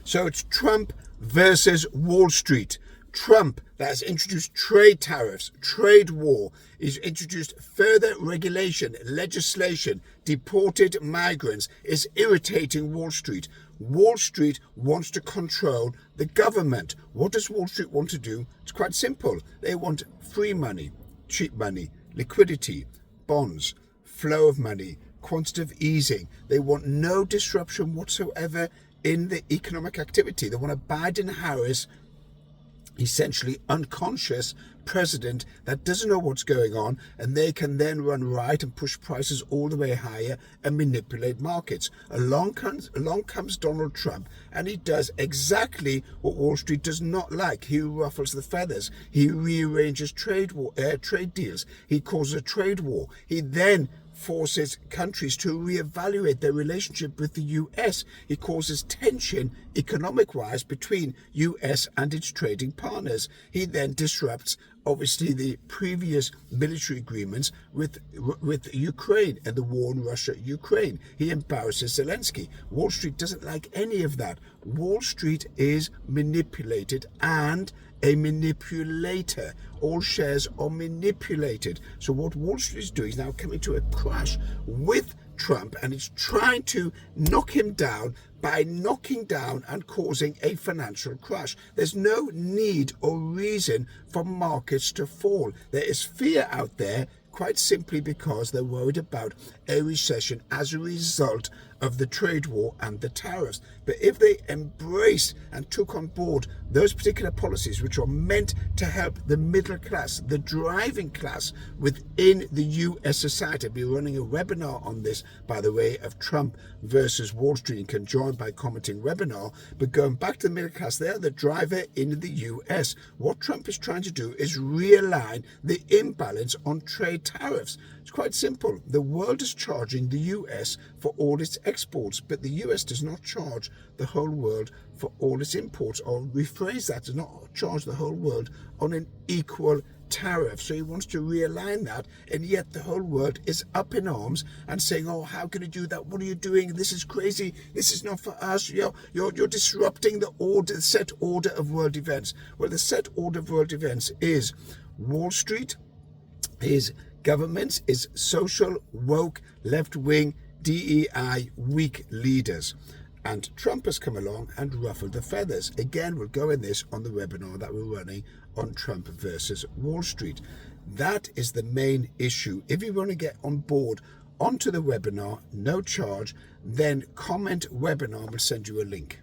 So it's Trump versus Wall Street. Trump, that has introduced trade tariffs, trade war, is introduced further regulation, legislation, deported migrants, is irritating Wall Street. Wall Street wants to control the government. What does Wall Street want to do? It's quite simple. They want free money, cheap money, liquidity, bonds, flow of money, quantitative easing. They want no disruption whatsoever in the economic activity. They want a Biden-Harris essentially unconscious president that doesn't know what's going on, and they can then run riot and push prices all the way higher and manipulate markets. Along comes Donald Trump, and he does exactly what Wall Street does not like. He ruffles the feathers. He rearranges trade deals. He causes a trade war. He then forces countries to reevaluate their relationship with the US. It causes tension economic-wise between US and its trading partners. He then disrupts obviously the previous military agreements with Ukraine and the war in Russia-Ukraine. He embarrasses Zelensky. Wall Street doesn't like any of that. Wall Street is manipulated and a manipulator. All shares are manipulated. So what Wall Street is doing is now coming to a crash with Trump, and it's trying to knock him down by knocking down and causing a financial crash. There's no need or reason for markets to fall. There is fear out there, quite simply because they're worried about a recession as a result of the trade war and the tariffs. But if they embraced and took on board those particular policies which are meant to help the middle class, the driving class within the US society, I'll be running a webinar on this, by the way, of Trump versus Wall Street. You can join by commenting webinar. But going back to the middle class, they are the driver in the US. What Trump is trying to do is realign the imbalance on trade tariffs. It's quite simple. The world is charging the US for all its exports, but the US does not charge the whole world for all its imports, or rephrase that, does not charge the whole world on an equal tariff. So he wants to realign that, and yet the whole world is up in arms and saying, oh, how can you do that? What are you doing? This is crazy. This is not for us. You're disrupting the set order of world events. Well, the set order of world events is Wall Street, is governments, is social, woke, left-wing, DEI, weak leaders. And Trump has come along and ruffled the feathers. Again, we'll go in this on the webinar that we're running on Trump versus Wall Street. That is the main issue. If you want to get on board onto the webinar, no charge, then comment webinar, we'll send you a link.